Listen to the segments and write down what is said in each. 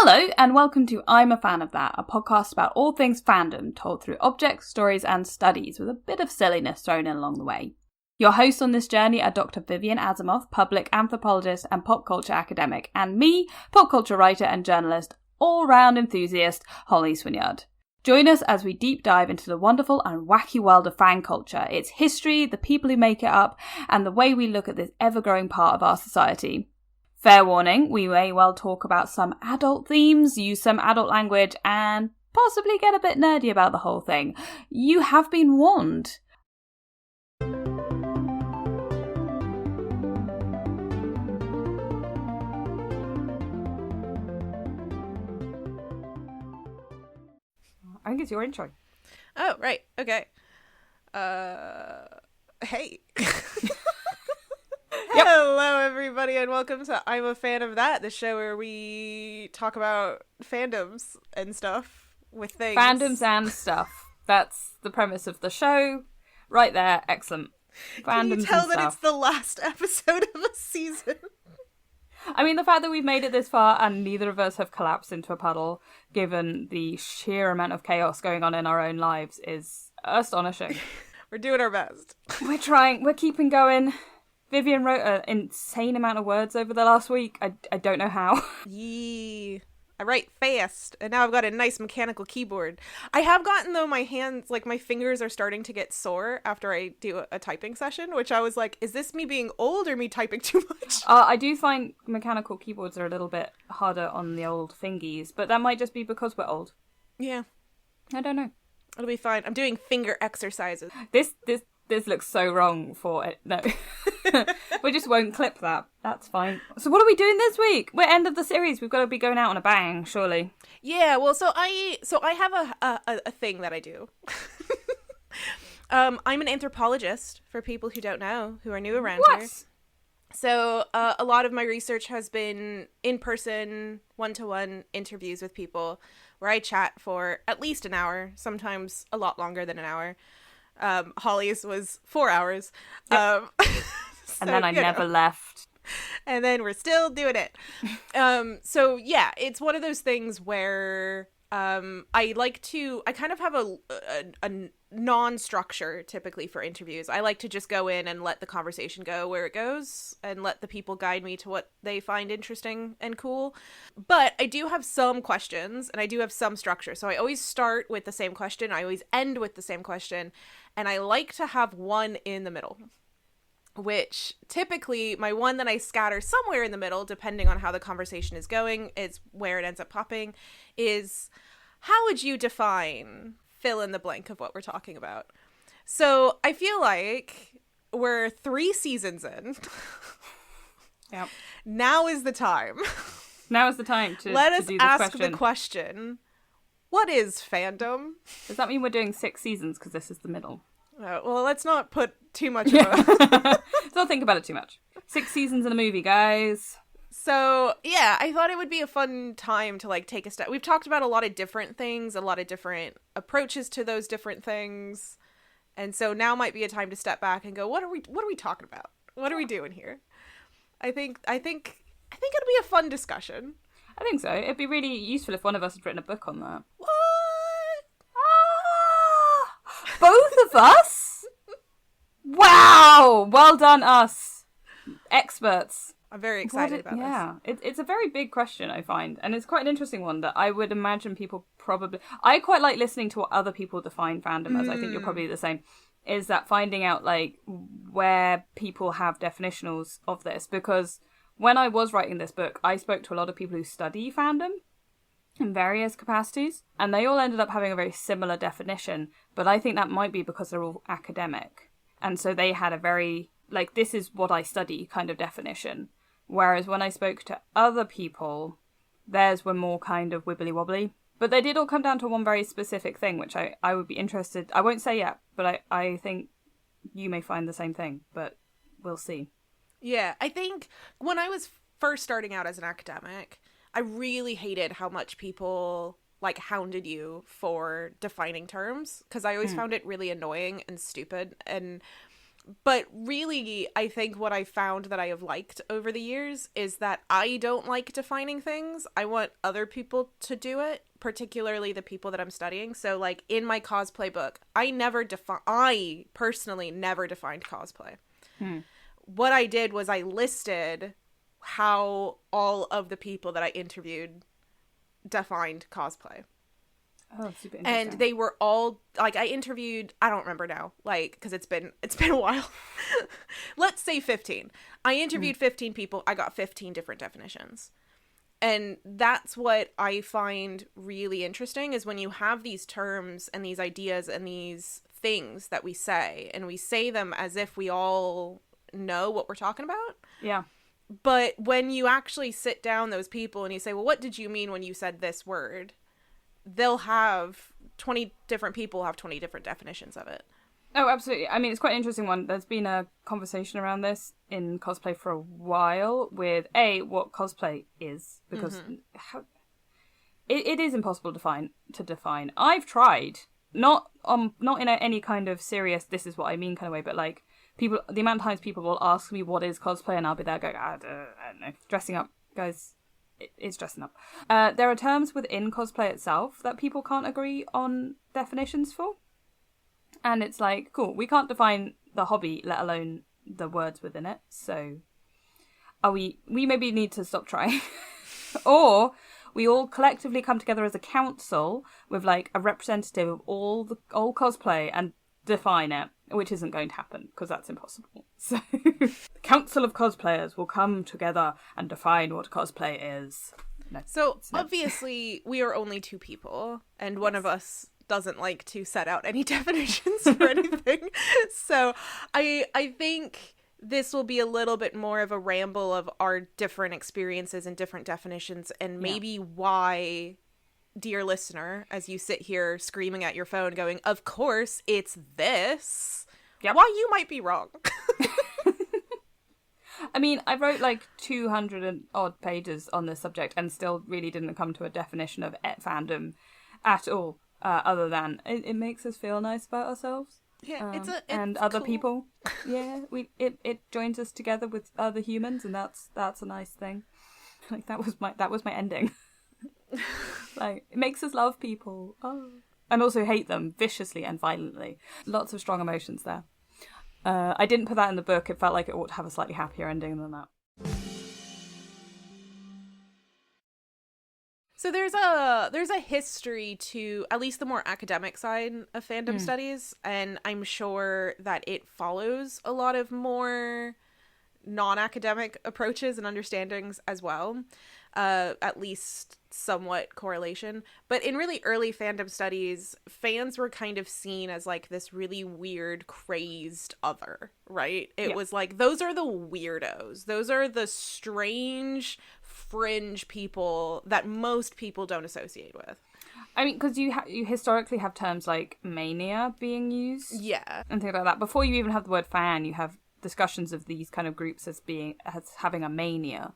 Hello, and welcome to I'm a Fan of That, a podcast about all things fandom, told through objects, stories, and studies, with a bit of silliness thrown in along the way. Your hosts on this journey are Dr. Vivian Asimos, public anthropologist and pop culture academic, and me, pop culture writer and journalist, all-round enthusiast, Holly Swinyard. Join us as we deep dive into the wonderful and wacky world of fan culture, its history, the people who make it up, and the way we look at this ever-growing part of our society. Fair warning, we may well talk about some adult themes, use some adult language, and possibly get a bit nerdy about the whole thing. You have been warned. I think it's your intro. Oh, right. Okay. Hey. Yep. Hello, everybody, and welcome to I'm a Fan of That, the show where we talk about fandoms and stuff with things. Fandoms and stuff. That's the premise of the show. Right there. Excellent. Fandoms Can you tell and that stuff. it's the last episode of a season? I mean, the fact that we've made it this far and neither of us have collapsed into a puddle, given the sheer amount of chaos going on in our own lives, is astonishing. We're doing our best. We're trying. We're keeping going. Vivian wrote an insane amount of words over the last week. I don't know how. Yee. I write fast, and now I've got a nice mechanical keyboard. I have gotten, though, my hands, like, my fingers are starting to get sore after I do a typing session, which I was like, is this me being old or me typing too much? I do find mechanical keyboards are a little bit harder on the old fingies, but that might just be because we're old. Yeah. I don't know. It'll be fine. I'm doing finger exercises. This looks so wrong for it. No. We just won't clip that. That's fine. So what are we doing this week? We're end of the series. We've got to be going out on a bang, surely. Yeah, well, so I have a thing that I do. I'm an anthropologist, for people who don't know, who are new around here. So a lot of my research has been in-person, one-to-one interviews with people where I chat for at least an hour, sometimes a lot longer than an hour. Holly's was 4 hours. Yep. And then I never left. And then we're still doing it. So yeah, it's one of those things where I kind of have a non-structure typically for interviews. I like to just go in and let the conversation go where it goes and let the people guide me to what they find interesting and cool. But I do have some questions and I do have some structure. So I always start with the same question. I always end with the same question. And I like to have one in the middle, which typically my one that I scatter somewhere in the middle, depending on how the conversation is going, is where it ends up popping, is how would you define fill in the blank of what we're talking about? So I feel like we're 3 seasons in. Yep. Now is the time. Now is the time to Let us do this ask question. the question, what is fandom? Does that mean we're doing 6 seasons because this is the middle? Well, let's not put too much of a... Let's not think about it too much. 6 seasons in a movie, guys. So, yeah, I thought it would be a fun time to, like, take a step. We've talked about a lot of different things, a lot of different approaches to those different things. And so now might be a time to step back and go, what are we talking about? What are we doing here? I think it'll be a fun discussion. I think so. It'd be really useful if one of us had written a book on that. What? Both of us? Wow! Well done, us. Experts. I'm very excited about this. Yeah, it's a very big question, I find. And it's quite an interesting one that I would imagine people probably... I quite like listening to what other people define fandom as. I think you're probably the same. Is that finding out, like, where people have definitionals of this. Because when I was writing this book, I spoke to a lot of people who study fandom in various capacities, and they all ended up having a very similar definition, but I think that might be because they're all academic, and so they had a very, like, this is what I study kind of definition, whereas when I spoke to other people, theirs were more kind of wibbly-wobbly, but they did all come down to one very specific thing, which I would be interested, I won't say yet, but I think you may find the same thing, but we'll see. Yeah, I think when I was first starting out as an academic, I really hated how much people, like, hounded you for defining terms, because I always found it really annoying and stupid, and But really, I think what I found that I have liked over the years is that I don't like defining things. I want other people to do it, particularly the people that I'm studying. So, like, in my cosplay book, I personally never defined cosplay. What I did was I listed how all of the people that I interviewed defined cosplay. Oh, super interesting. And they were all, like, I interviewed, I don't remember now, like, because it's been a while. Let's say 15. I interviewed 15 people. I got 15 different definitions. And that's what I find really interesting, is when you have these terms and these ideas and these things that we say, and we say them as if we all know what we're talking about. Yeah. But when you actually sit down those people and you say, well, what did you mean when you said this word? They'll have 20 different people have 20 different definitions of it. Oh, absolutely. I mean, it's quite an interesting one. There's been a conversation around this in cosplay for a while with what cosplay is, because it is impossible to define. I've tried, not in any kind of serious, this is what I mean kind of way, but like the amount of times people will ask me what is cosplay, and I'll be there going, I don't know, dressing up, guys. It's dressing up. There are terms within cosplay itself that people can't agree on definitions for. And it's like, cool, we can't define the hobby, let alone the words within it. So we maybe need to stop trying. Or we all collectively come together as a council with like a representative of all cosplay and define it, which isn't going to happen because that's impossible. So the council of cosplayers will come together and define what cosplay is. No, so obviously we are only two people, and one of us doesn't like to set out any definitions for anything. So I think this will be a little bit more of a ramble of our different experiences and different definitions, and maybe why, dear listener, as you sit here screaming at your phone going, of course it's this, why you might be wrong. I mean, I wrote like 200 and odd pages on this subject and still really didn't come to a definition of fandom at all, other than it makes us feel nice about ourselves. Yeah, it's and other cool. people. Yeah, it joins us together with other humans, and that's a nice thing. Like that was my ending. Like, it makes us love people. Oh. And also hate them viciously and violently. Lots of strong emotions there. I didn't put that in the book. It felt like it ought to have a slightly happier ending than that. So there's a history to at least the more academic side of fandom studies, and I'm sure that it follows a lot of more non-academic approaches and understandings as well. At least somewhat correlation. But in really early fandom studies, fans were kind of seen as like this really weird, crazed other, right? It was like, those are the weirdos. Those are the strange, fringe people that most people don't associate with. I mean, because you historically have terms like mania being used. Yeah. And things like that. Before you even have the word fan, you have discussions of these kind of groups as having a mania.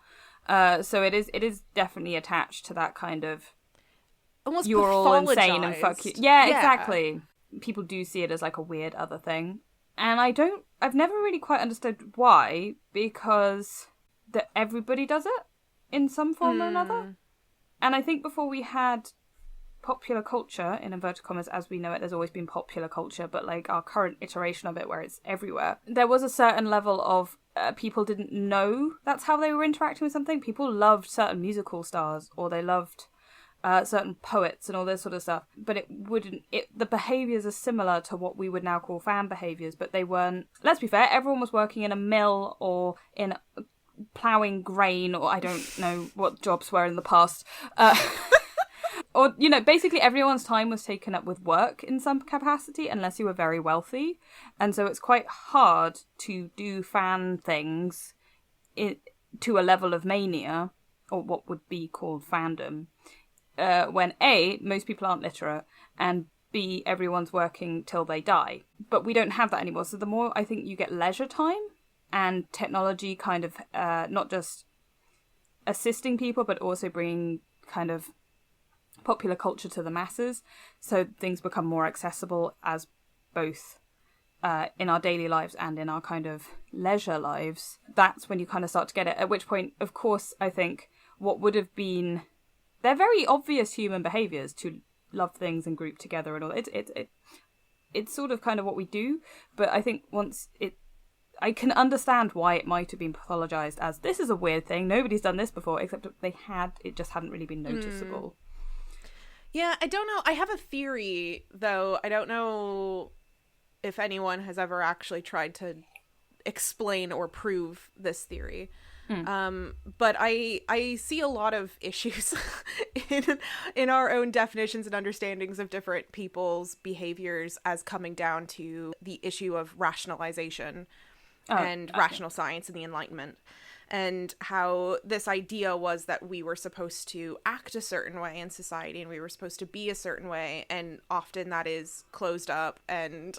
So it is definitely attached to that kind of almost you're all insane and fuck you. Yeah, exactly. People do see it as like a weird other thing. And I've never really quite understood why, because everybody does it in some form or another. And I think before we had popular culture, in inverted commas, as we know it, there's always been popular culture, but like our current iteration of it where it's everywhere, there was a certain level of people didn't know that's how they were interacting with something. People loved certain musical stars, or they loved certain poets and all this sort of stuff, but the behaviours are similar to what we would now call fan behaviours, but they weren't. Let's be fair, everyone was working in a mill or in ploughing grain, or I don't know what jobs were in the past. Or, you know, basically everyone's time was taken up with work in some capacity, unless you were very wealthy. And so it's quite hard to do fan things to a level of mania, or what would be called fandom, when A, most people aren't literate, and B, everyone's working till they die. But we don't have that anymore. So the more I think you get leisure time and technology kind of not just assisting people, but also bringing kind of popular culture to the masses, so things become more accessible as both in our daily lives and in our kind of leisure lives, that's when you kind of start to get it. At which point, of course, I think what would have been, they're very obvious human behaviors to love things and group together and all. It's sort of kind of what we do, but I think I can understand why it might have been pathologized as, this is a weird thing, nobody's done this before, except it just hadn't really been noticeable. Yeah, I don't know. I have a theory, though. I don't know if anyone has ever actually tried to explain or prove this theory. But I see a lot of issues in our own definitions and understandings of different people's behaviors as coming down to the issue of rationalization and rational science and the Enlightenment, and how this idea was that we were supposed to act a certain way in society and we were supposed to be a certain way, and often that is closed up and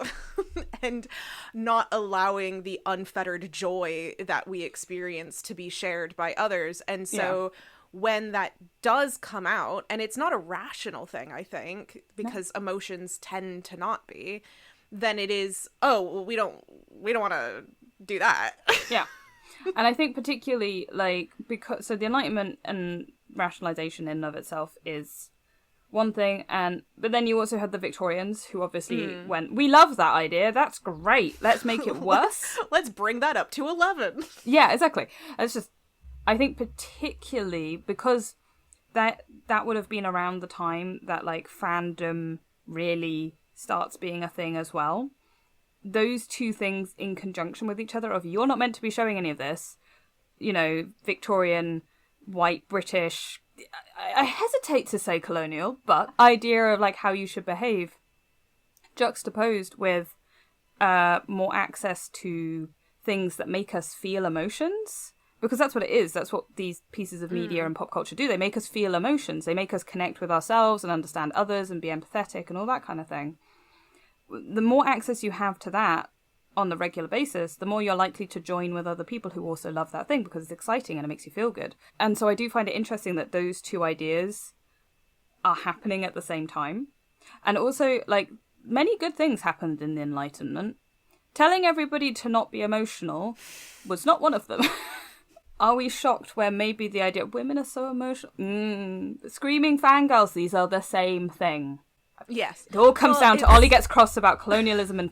and not allowing the unfettered joy that we experience to be shared by others. And so when that does come out, and it's not a rational thing, I think, because emotions tend to not be, then it is, we don't want to do that. Yeah. And I think particularly, because the Enlightenment and rationalization in and of itself is one thing, but then you also had the Victorians, who obviously went, we love that idea, that's great, let's make it worse. Let's bring that up to 11. Yeah, exactly. It's just, I think particularly because that would have been around the time that fandom really starts being a thing as well. Those two things in conjunction with each other of, you're not meant to be showing any of this, Victorian, white, British, I hesitate to say colonial, but idea of how you should behave, juxtaposed with more access to things that make us feel emotions, because that's what it is. That's what these pieces of media and pop culture do. They make us feel emotions. They make us connect with ourselves and understand others and be empathetic and all that kind of thing. The more access you have to that on the regular basis, the more you're likely to join with other people who also love that thing, because it's exciting and it makes you feel good. And so I do find it interesting that those two ideas are happening at the same time. And also, many good things happened in the Enlightenment. Telling everybody to not be emotional was not one of them. Are we shocked where maybe the idea of women are so emotional? Screaming fangirls, these are the same thing. Yes. It all comes down to Ollie gets cross about colonialism and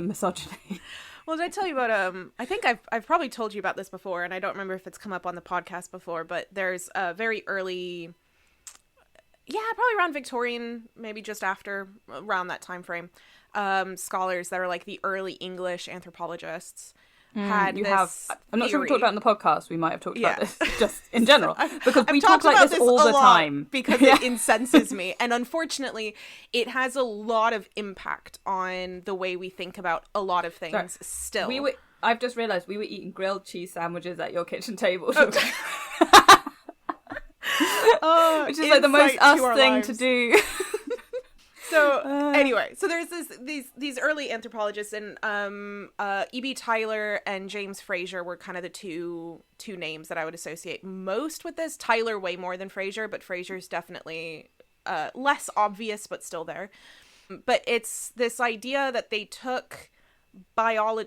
misogyny. Well, did I tell you about I think I've probably told you about this before, and I don't remember if it's come up on the podcast before, but there's a very early, probably around Victorian, maybe just after, around that time frame, scholars that are the early English anthropologists. I'm not sure we talked about it in the podcast. We might have talked about this just in general, because we talk this all the time because it incenses me, and unfortunately it has a lot of impact on the way we think about a lot of things. Still, I've just realized we were eating grilled cheese sandwiches at your kitchen table. Which is the most us thing to do. So anyway, so there's these early anthropologists, and E.B. Tyler and James Fraser were kind of the two names that I would associate most with this. Tyler way more than Fraser, but Fraser's definitely less obvious, but still there. But it's this idea that they took biological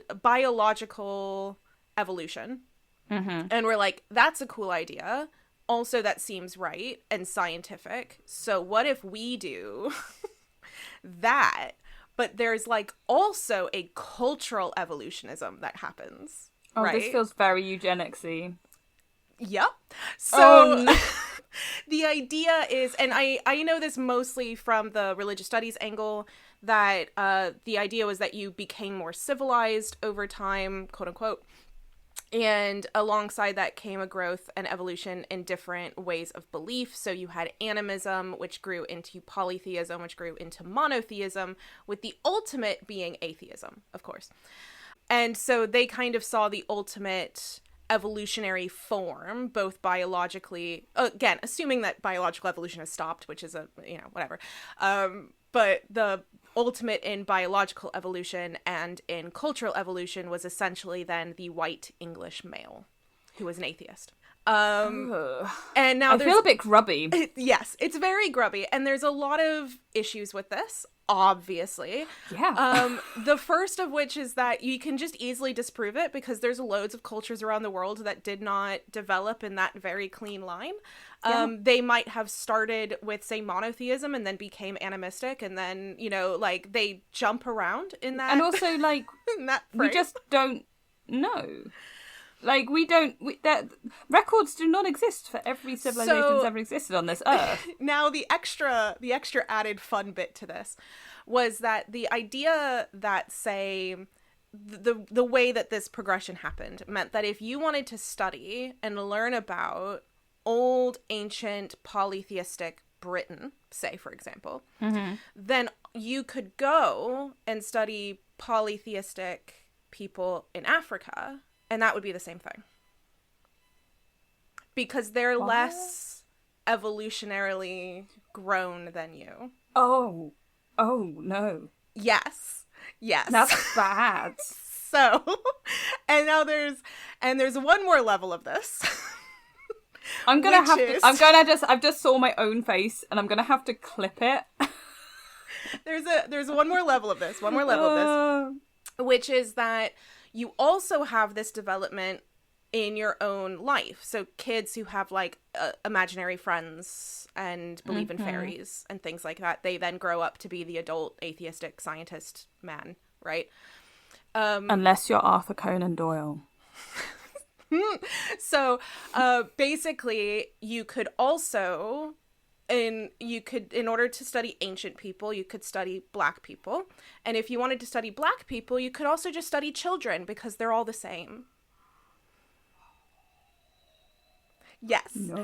evolution, and we're like, that's a cool idea. Also, that seems right and scientific. So what if we do that, but there's also a cultural evolutionism that happens. Right? This feels very eugenicsy. Yep. So the idea is, and I know this mostly from the religious studies angle, that the idea was that you became more civilized over time, quote unquote. And alongside that came a growth and evolution in different ways of belief. So you had animism, which grew into polytheism, which grew into monotheism, with the ultimate being atheism, of course. And so they kind of saw the ultimate evolutionary form, both biologically, again, assuming that biological evolution has stopped, which is whatever. But the ultimate in biological evolution and in cultural evolution was essentially then the white English male who was an atheist. And now I feel a bit grubby. Yes, it's very grubby, and there's a lot of issues with this, obviously. Yeah. The first of which is that you can just easily disprove it because there's loads of cultures around the world that did not develop in that very clean line. They might have started with, say, monotheism and then became animistic, and then, you know, like, they jump around in that. And also, like, in that we just don't know. Like, that records do not exist for every civilization that's ever existed on this earth. Now, the extra added fun bit to this was that the idea that, say, the way that this progression happened meant that if you wanted to study and learn about old, ancient, polytheistic Britain, say, for example, then you could go and study polytheistic people in Africa, and that would be the same thing. Because they're less evolutionarily grown than you. Oh no. Yes. That's bad. So, and now there's one more level of this. I've just saw my own face, and I'm gonna have to clip it. There's one more level of this, which is that you also have this development in your own life. So kids who have, like, imaginary friends and believe in fairies and things like that, they then grow up to be the adult atheistic scientist man, right? Unless you're Arthur Conan Doyle. So basically, you could also, in order to study ancient people, you could study Black people. And if you wanted to study Black people, you could also just study children because they're all the same. Yes. No.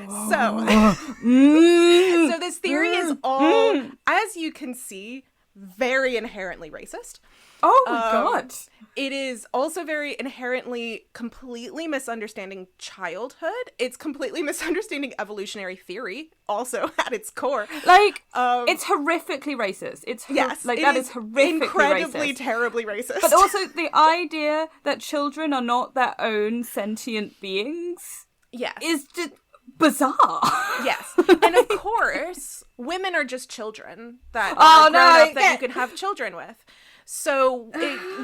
So this theory is all, as you can see, very inherently racist. Oh my god. It is also very inherently completely misunderstanding childhood. It's completely misunderstanding evolutionary theory also at its core. Like, it's horrifically racist. That is horrifically incredibly racist. Terribly racist. But also the idea that children are not their own sentient beings is just bizarre. Yes. And of course, women are just children that are grown up that you can have children with. So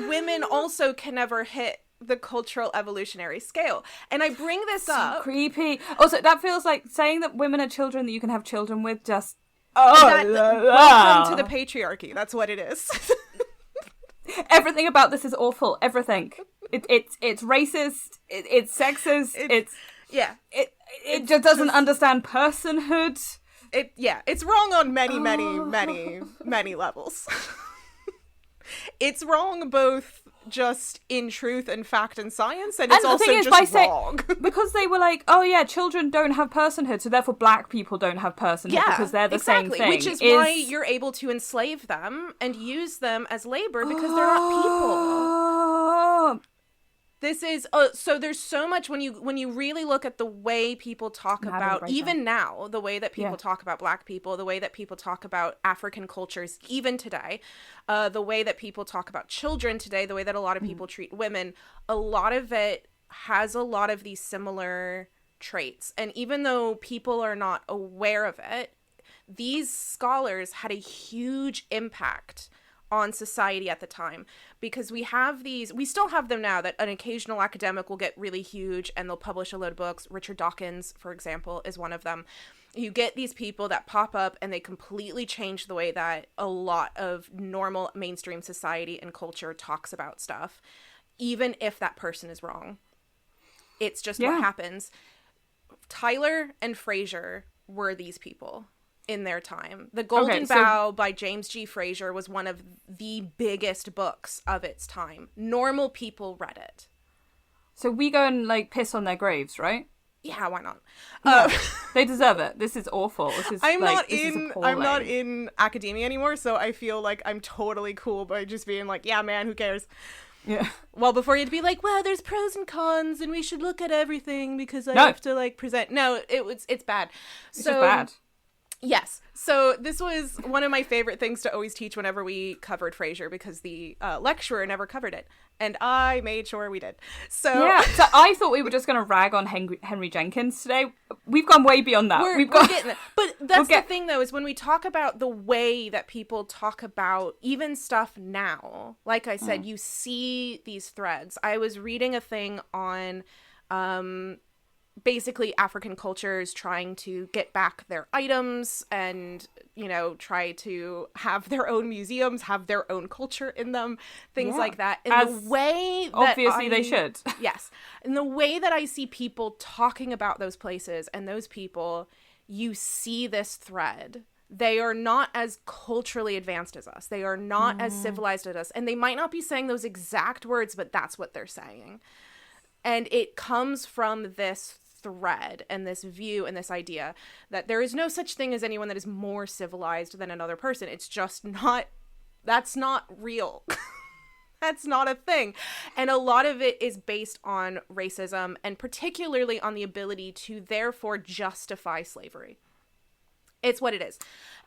women also can never hit the cultural evolutionary scale. And I bring this up. Creepy. Also, that feels like saying that women are children that you can have children with just... Welcome to the patriarchy. That's what it is. Everything about this is awful. Everything. It's racist. It's sexist. It just doesn't understand personhood. It's wrong on many levels. It's wrong both just in truth and fact and science, and it's also just wrong. Because they were like, oh yeah, children don't have personhood, so therefore Black people don't have personhood because they're the same thing. Which is why you're able to enslave them and use them as labor because they're not people. This is so there's so much when you really look at the way people talk about, even now, the way that people talk about Black people, the way that people talk about African cultures, even today, the way that people talk about children today, the way that a lot of people treat women, a lot of it has a lot of these similar traits. And even though people are not aware of it, these scholars had a huge impact on society at the time, because we still have them now, that an occasional academic will get really huge and they'll publish a load of books. Richard Dawkins, for example, is one of them. You get these people that pop up and they completely change the way that a lot of normal mainstream society and culture talks about stuff, even if that person is wrong. It's just what happens. Tyler and Fraser were these people in their time. The Golden Bough by James G. Fraser was one of the biggest books of its time. Normal people read it. So we go and, like, piss on their graves, right? Yeah, why not? Yeah. They deserve it. This is awful. I'm not in academia anymore, so I feel like I'm totally cool by just being like, yeah, man, who cares? Yeah. Well, before you'd be like, well, there's pros and cons, and we should look at everything because I have to, like, present. No, it's bad. It's just bad. Yes. So this was one of my favorite things to always teach whenever we covered Frasier, because the lecturer never covered it. And I made sure we did. So so I thought we were just going to rag on Henry Jenkins today. We've gone way beyond that. We're getting it. But that's the thing, though, is when we talk about the way that people talk about even stuff now, like I said, you see these threads. I was reading a thing on basically African cultures trying to get back their items and, you know, try to have their own museums, have their own culture in them, things like that. And the way that obviously they should. Yes. And the way that I see people talking about those places and those people, you see this thread. They are not as culturally advanced as us. They are not as civilized as us. And they might not be saying those exact words, but that's what they're saying. And it comes from this thread and this view and this idea that there is no such thing as anyone that is more civilized than another person. It's just not, that's not real. That's not a thing. And a lot of it is based on racism, and particularly on the ability to therefore justify slavery. It's what it is.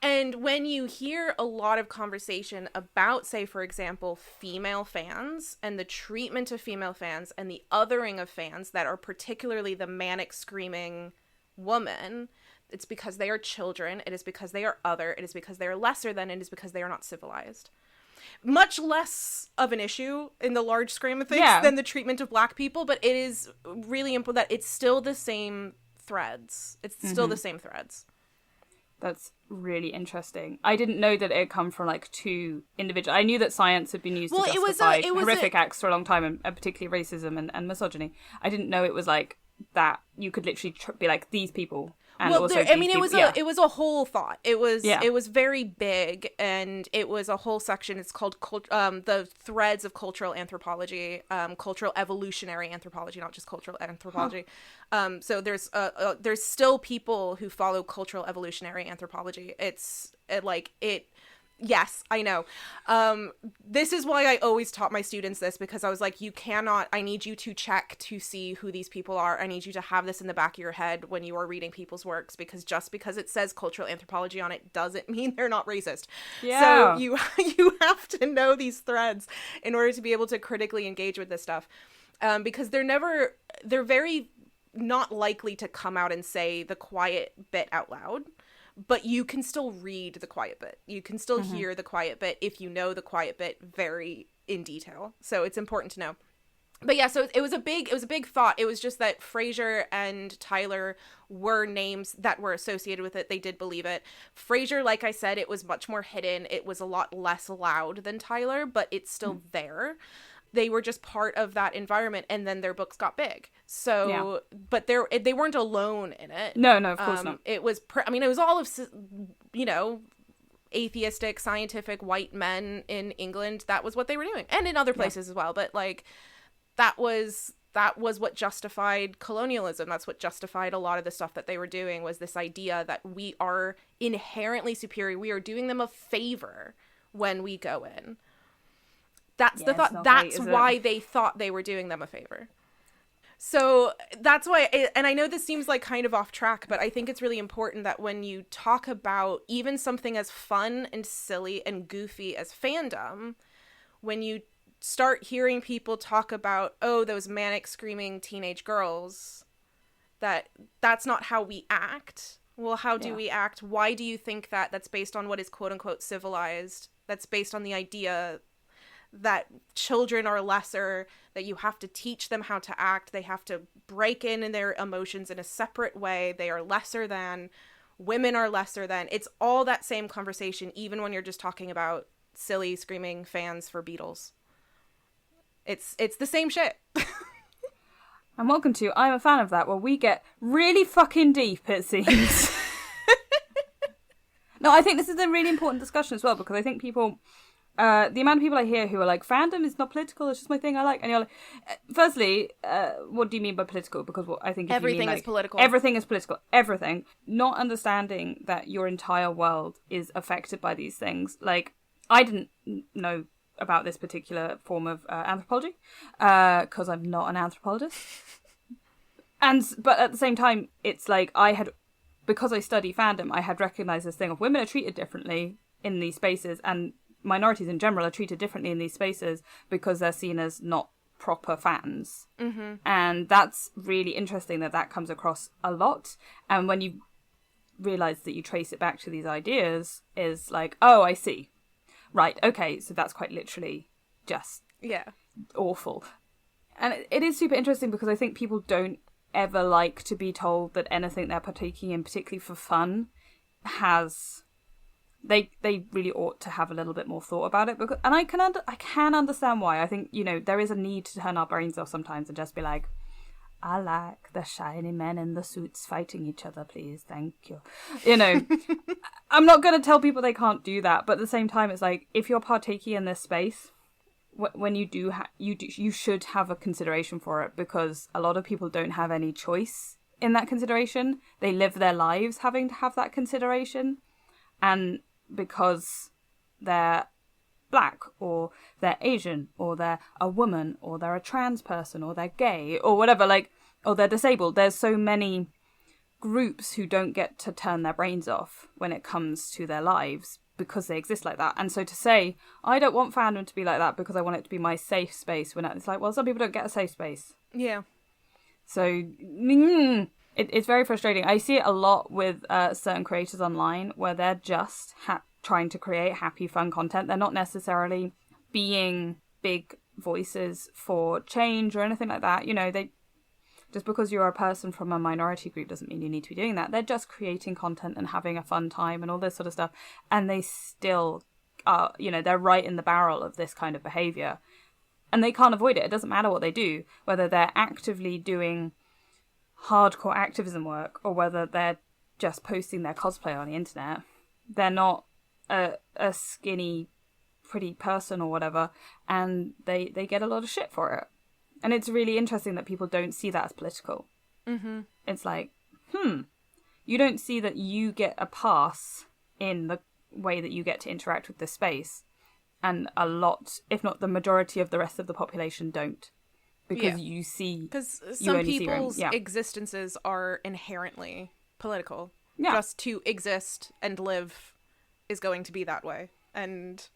And when you hear a lot of conversation about, say, for example, female fans and the treatment of female fans and the othering of fans that are particularly the manic screaming woman, it's because they are children. It is because they are other. It is because they are lesser than. It is because they are not civilized. Much less of an issue in the large scheme of things than the treatment of Black people, but it is really important that it's still the same threads. It's still the same threads. That's really interesting. I didn't know that it had come from like two individuals. I knew that science had been used to justify horrific acts for a long time, and particularly racism and misogyny. I didn't know it was like that. You could literally be like, these people. And well, also it was a whole thought. It was very big, and it was a whole section. It's called the threads of cultural anthropology, cultural evolutionary anthropology, not just cultural anthropology. So there's still people who follow cultural evolutionary anthropology. Yes, I know. This is why I always taught my students this, because I was like, I need you to check to see who these people are. I need you to have this in the back of your head when you are reading people's works, because just because it says cultural anthropology on it doesn't mean they're not racist. Yeah. So you have to know these threads in order to be able to critically engage with this stuff. Because they're very not likely to come out and say the quiet bit out loud. But you can still read the quiet bit. You can still hear the quiet bit if you know the quiet bit very in detail. So it's important to know. But yeah, so it was a big thought. It was just that Frasier and Tyler were names that were associated with it. They did believe it. Frasier, like I said, it was much more hidden. It was a lot less loud than Tyler, but it's still there. They were just part of that environment, and then their books got big. So, but they weren't alone in it. No, of course not. It was, it was all of, atheistic, scientific white men in England. That was what they were doing, and in other places as well. But like, that was what justified colonialism. That's what justified a lot of the stuff that they were doing, was this idea that we are inherently superior. We are doing them a favor when we go in. That's the thought. That's why they thought they were doing them a favor. So that's why, and I know this seems like kind of off track, but I think it's really important that when you talk about even something as fun and silly and goofy as fandom, when you start hearing people talk about, oh, those manic screaming teenage girls, that's not how we act. Well, how do we act? Why do you think that? That's based on what is quote unquote civilized. That's based on the idea that children are lesser, that you have to teach them how to act. They have to break in their emotions in a separate way. They are lesser than. Women are lesser than. It's all that same conversation, even when you're just talking about silly screaming fans for Beatles. It's the same shit. And welcome to I'm a fan of that, where we get really fucking deep, it seems. No, I think this is a really important discussion as well, because I think people... the amount of people I hear who are like, fandom is not political, it's just my thing I like. And you're like, firstly, what do you mean by political? Because what I think everything is political. Everything is political. Everything. Not understanding that your entire world is affected by these things. Like, I didn't know about this particular form of anthropology, because I'm not an anthropologist. But at the same time, it's like I had because I study fandom, I had recognized this thing of women are treated differently in these spaces, and minorities in general are treated differently in these spaces because they're seen as not proper fans. Mm-hmm. And that's really interesting that comes across a lot. And when you realize that you trace it back to these ideas, is like, oh, I see. Right, okay, so that's quite literally just awful. And it is super interesting because I think people don't ever like to be told that anything they're partaking in, particularly for fun, has... They really ought to have a little bit more thought about it, because, and I can understand why. I think, you know, there is a need to turn our brains off sometimes and just be like, I like the shiny men in the suits fighting each other, please, thank you. You know, I'm not going to tell people they can't do that, but at the same time, it's like, if you're partaking in this space, when you do, you should have a consideration for it, because a lot of people don't have any choice in that consideration. They live their lives having to have that consideration, and because they're black, or they're Asian, or they're a woman, or they're a trans person, or they're gay, or whatever, like, or they're disabled. There's so many groups who don't get to turn their brains off when it comes to their lives because they exist like that. And so to say, I don't want fandom to be like that because I want it to be my safe space, when it's like, well, some people don't get a safe space. Yeah. So, it's very frustrating. I see it a lot with certain creators online where they're just trying to create happy, fun content. They're not necessarily being big voices for change or anything like that. You know, just because you're a person from a minority group doesn't mean you need to be doing that. They're just creating content and having a fun time and all this sort of stuff. And they still are, you know, they're right in the barrel of this kind of behavior. And they can't avoid it. It doesn't matter what they do, whether they're actively doing hardcore activism work or whether they're just posting their cosplay on the internet. They're not a skinny, pretty person or whatever, and they get a lot of shit for it. And it's really interesting that people don't see that as political. Mm-hmm. It's like, you don't see that you get a pass in the way that you get to interact with this space. And a lot, if not the majority of the rest of the population don't. Because you see... Because some people's existences are inherently political. Yeah. Just to exist and live is going to be that way. And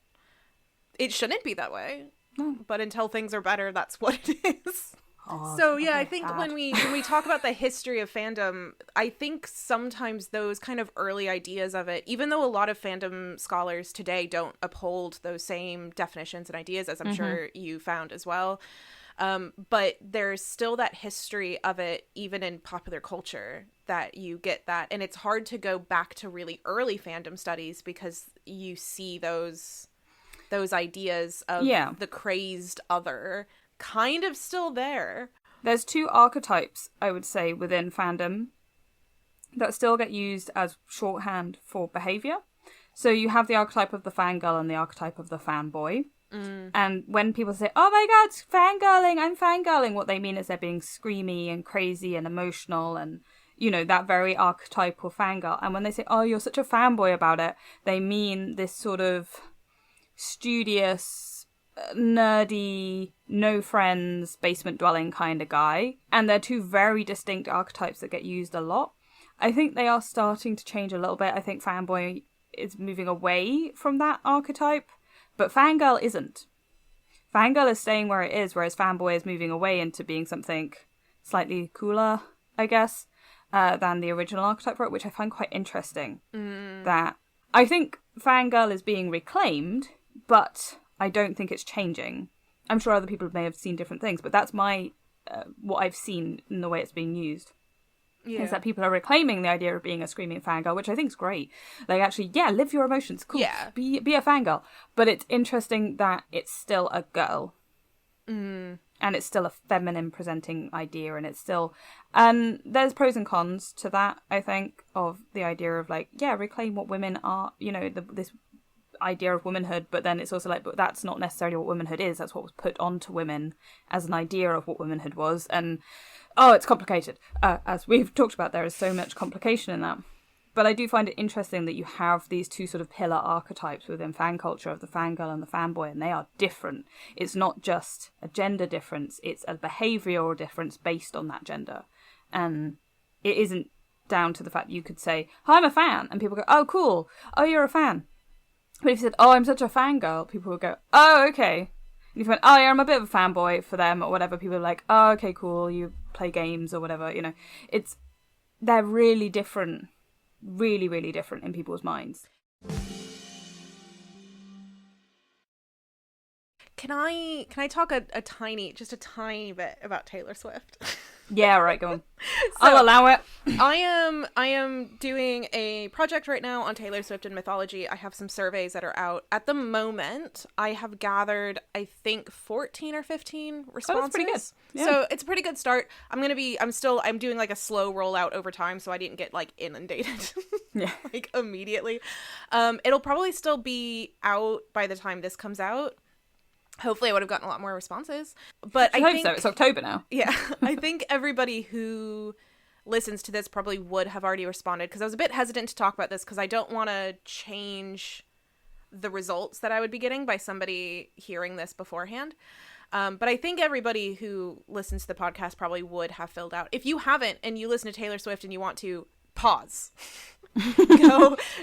it shouldn't be that way. No. But until things are better, that's what it is. Oh, so yeah, I think when we talk about the history of fandom, I think sometimes those kind of early ideas of it, even though a lot of fandom scholars today don't uphold those same definitions and ideas, as I'm sure you found as well, but there's still that history of it, even in popular culture, that you get that. And it's hard to go back to really early fandom studies because you see those ideas of the crazed other kind of still there. There's two archetypes, I would say, within fandom that still get used as shorthand for behavior. So you have the archetype of the fangirl and the archetype of the fanboy. And when people say, oh my god, fangirling, I'm fangirling, what they mean is they're being screamy and crazy and emotional and, you know, that very archetypal fangirl. And when they say, oh, you're such a fanboy about it, they mean this sort of studious, nerdy, no friends, basement dwelling kind of guy. And they're two very distinct archetypes that get used a lot. I think they are starting to change a little bit. I think fanboy is moving away from that archetype, but fangirl isn't. Fangirl is staying where it is, whereas fanboy is moving away into being something slightly cooler, I guess, than the original archetype for it, which I find quite interesting. That I think fangirl is being reclaimed, but I don't think it's changing. I'm sure other people may have seen different things, but that's my what I've seen in the way it's being used. Yeah. Is that people are reclaiming the idea of being a screaming fangirl, which I think is great. Like, actually, live your emotions. Cool. Yeah. Be a fangirl. But it's interesting that it's still a girl. And it's still a feminine presenting idea, and it's still... And there's pros and cons to that, I think, of the idea of, like, reclaim what women are, you know, this idea of womanhood, but then it's also like, but that's not necessarily what womanhood is. That's what was put onto women as an idea of what womanhood was. And it's complicated. As we've talked about, there is so much complication in that. But I do find it interesting that you have these two sort of pillar archetypes within fan culture of the fangirl and the fanboy, and they are different. It's not just a gender difference, it's a behavioural difference based on that gender. And it down to the fact that you could say, "Hi, I'm a fan," and people go, "Oh, cool. Oh, you're a fan." But if you said, "Oh, I'm such a fangirl," people would go, "Oh, okay." And if you went, "Oh, yeah, I'm a bit of a fanboy for them," or whatever, people are like, "Oh, okay, cool. You play games or whatever." You know, they're really different, really, really different in people's minds. Can I talk a tiny bit about Taylor Swift? Yeah, right, go on. I'll allow it. I am doing a project right now on Taylor Swift and mythology. I have some surveys that are out. At the moment, I have gathered, I think, 14 or 15 responses. Oh, that's pretty good. Yeah. So it's a pretty good start. I'm doing like a slow rollout over time, so I didn't get like inundated like immediately. It'll probably still be out by the time this comes out. Hopefully I would have gotten a lot more responses. But I hope think so. It's October now. Yeah. I think everybody who listens to this probably would have already responded, because I was a bit hesitant to talk about this because I don't want to change the results that I would be getting by somebody hearing this beforehand. But I think everybody who listens to the podcast probably would have filled out. If you haven't and you listen to Taylor Swift and you want to, pause.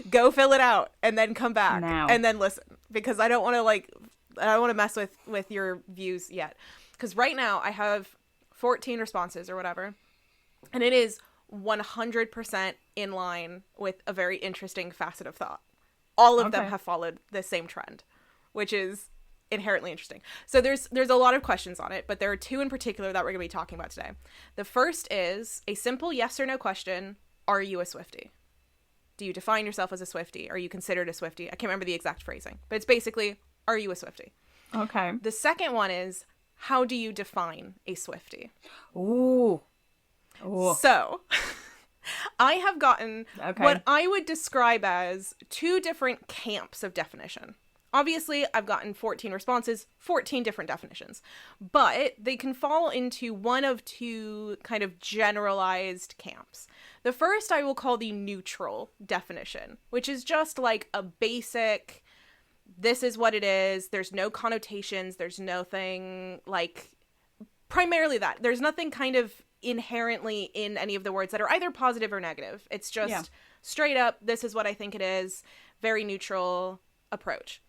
go fill it out and then come back now. And then listen, because I don't want to mess with your views yet. Because right now I have 14 responses or whatever, and it is 100% in line with a very interesting facet of thought. All of them have followed the same trend, which is inherently interesting. So there's a lot of questions on it, but there are two in particular that we're going to be talking about today. The first is a simple yes or no question. Are you a Swiftie? Do you define yourself as a Swiftie? Are you considered a Swiftie? I can't remember the exact phrasing, but it's basically, are you a Swiftie? Okay. The second one is, how do you define a Swiftie? Ooh. So, I have gotten what I would describe as two different camps of definition. Obviously, I've gotten 14 responses, 14 different definitions, but they can fall into one of two kind of generalized camps. The first I will call the neutral definition, which is just like a basic, this is what it is. There's no connotations. There's nothing like, primarily that. There's nothing kind of inherently in any of the words that are either positive or negative. It's just straight up, this is what I think it is. Very neutral approach.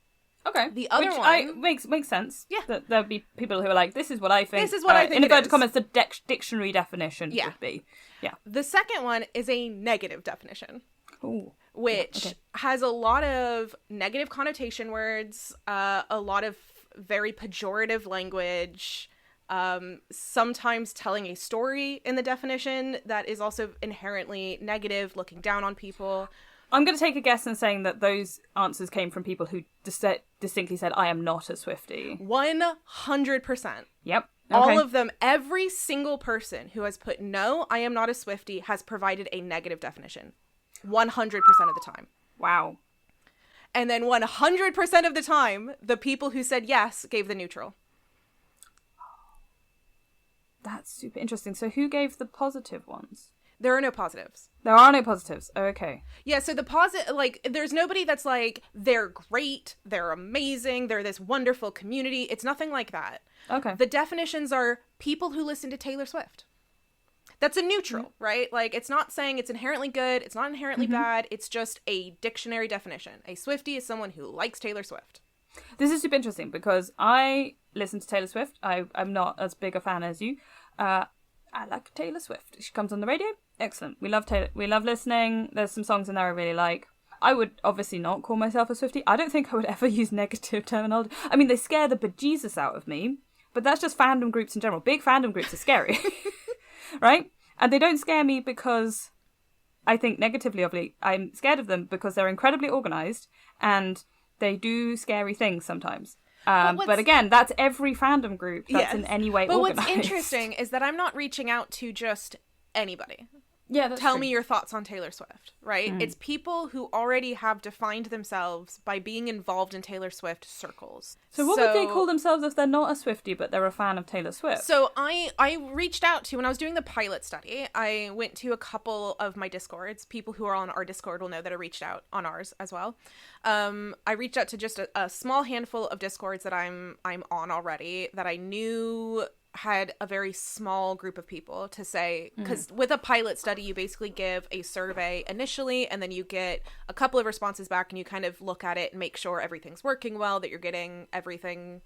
Okay. The other one makes sense. Yeah. That there'll be people who are like, this is what I think. This is what I think. In inverted commas, the dictionary definition would be. Yeah. The second one is a negative definition. Ooh. Which has a lot of negative connotation words, a lot of very pejorative language, sometimes telling a story in the definition that is also inherently negative, looking down on people. I'm going to take a guess in saying that those answers came from people who distinctly said, I am not a Swiftie. 100%. Yep. Okay. All of them, every single person who has put, no, I am not a Swiftie, has provided a negative definition. 100% of the time. Wow. And then 100% of the time, the people who said yes gave the neutral. That's super interesting. So who gave the positive ones? There are no positives. There are no positives. Oh, okay. Yeah, so the positive, like, there's nobody that's like, they're great, they're amazing, they're this wonderful community. It's nothing like that. Okay. The definitions are people who listen to Taylor Swift. That's a neutral, right? Like, it's not saying it's inherently good, it's not inherently bad, it's just a dictionary definition. A Swiftie is someone who likes Taylor Swift. This is super interesting because I listen to Taylor Swift. I'm not as big a fan as you. I like Taylor Swift. She comes on the radio. Excellent. We love Taylor. We love listening. There's some songs in there I really like. I would obviously not call myself a Swiftie. I don't think I would ever use negative terminology. I mean, they scare the bejesus out of me, but that's just fandom groups in general. Big fandom groups are scary, right? And they don't scare me because I think negatively of it. I'm scared of them because they're incredibly organized and they do scary things sometimes. But again, that's every fandom group that's in any way organized. But what's interesting is that I'm not reaching out to just anybody. Yeah, that's Tell true. me your thoughts on Taylor Swift, right? It's people who already have defined themselves by being involved in Taylor Swift circles. So what would they call themselves if they're not a Swiftie, but they're a fan of Taylor Swift? So I reached out to, when I was doing the pilot study, I went to a couple of my Discords. People who are on our Discord will know that I reached out on ours as well. I reached out to just a small handful of Discords that I'm on already, that I knew had a very small group of people to say, because with a pilot study, you basically give a survey initially, and then you get a couple of responses back, and you kind of look at it and make sure everything's working well, that you're getting everything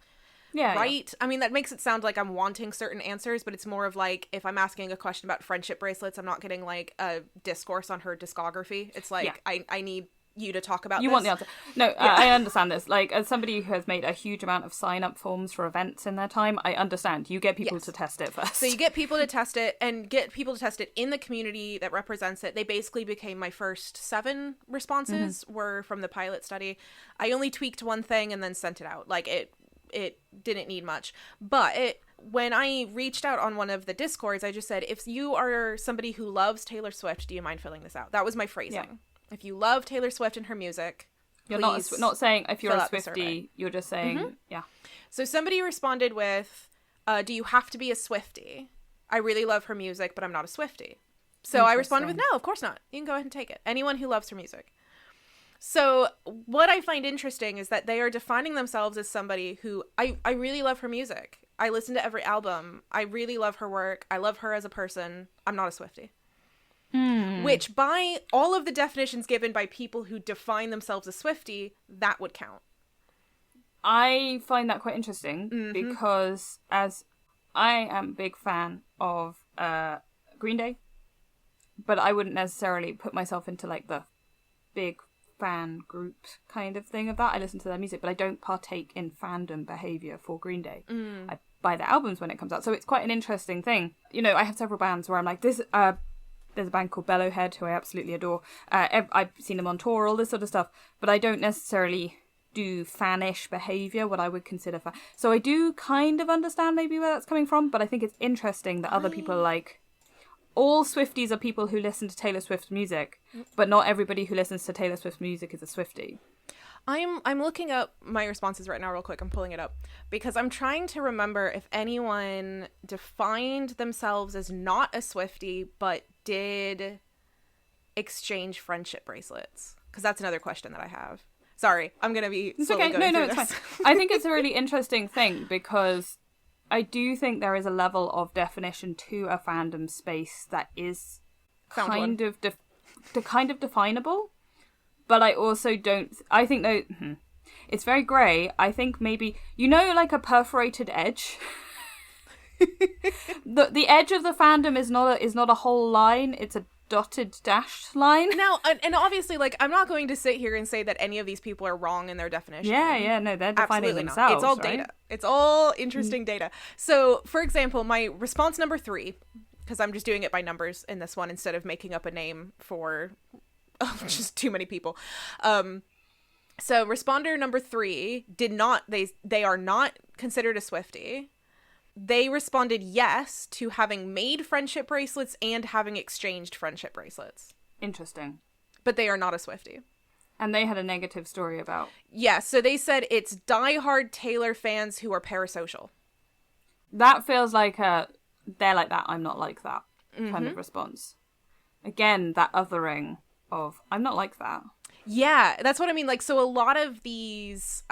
right. Yeah. I mean, that makes it sound like I'm wanting certain answers, but it's more of like, if I'm asking a question about friendship bracelets, I'm not getting like a discourse on her discography. It's like, I need you to talk about you this. Want the answer. No, I understand this. Like, as somebody who has made a huge amount of sign-up forms for events in their time, I understand. You get people to test it first. So you get people to test it, and get people to test it in the community that represents it. They basically became my first 7 responses were from the pilot study. I only tweaked one thing and then sent it out. Like, it didn't need much. But when I reached out on one of the Discords, I just said, if you are somebody who loves Taylor Swift, do you mind filling this out? That was my phrasing. Yeah. If you love Taylor Swift and her music, you're not saying if you're a Swiftie, you're just saying, So somebody responded with, do you have to be a Swiftie? I really love her music, but I'm not a Swiftie. So I responded with, no, of course not. You can go ahead and take it. Anyone who loves her music. So what I find interesting is that they are defining themselves as somebody who, I really love her music. I listen to every album. I really love her work. I love her as a person. I'm not a Swiftie. Which, by all of the definitions given by people who define themselves as Swiftie, that would count. I find that quite interesting because as I am a big fan of Green Day, but I wouldn't necessarily put myself into like the big fan group kind of thing of that. I listen to their music, but I don't partake in fandom behavior for Green Day. I buy their albums when it comes out. So it's quite an interesting thing. You know, I have several bands where I'm like, there's a band called Bellowhead who I absolutely adore. I've seen them on tour, all this sort of stuff, but I don't necessarily do fanish behavior, what I would consider fan. So I do kind of understand maybe where that's coming from, but I think it's interesting that other people are like, all Swifties are people who listen to Taylor Swift music, but not everybody who listens to Taylor Swift music is a Swiftie. I'm looking up my responses right now real quick. I'm pulling it up because I'm trying to remember if anyone defined themselves as not a Swiftie but did exchange friendship bracelets, because that's another question that I have. Sorry, I'm gonna be slowly going through it's this. Fine. I think it's a really interesting thing because I do think there is a level of definition to a fandom space that is kind of definable. But I also don't... I think that... It's very grey. I think maybe... You know, like a perforated edge? the edge of the fandom is not a whole line. It's a dotted dashed line. Now, and obviously, like, I'm not going to sit here and say that any of these people are wrong in their definition. Yeah, no, they're defining Absolutely themselves, not. It's all right? data. It's all interesting data. So, for example, my response number 3, because I'm just doing it by numbers in this one instead of making up a name for... just too many people. So responder number 3 did not, they are not considered a Swiftie. They responded yes to having made friendship bracelets and having exchanged friendship bracelets. Interesting. But they are not a Swiftie. And they had a negative story about... Yeah, so they said it's diehard Taylor fans who are parasocial. That feels like a, they're like that, I'm not like that kind of response. Again, that othering of, I'm not like that. Yeah, that's what I mean. Like, so a lot of these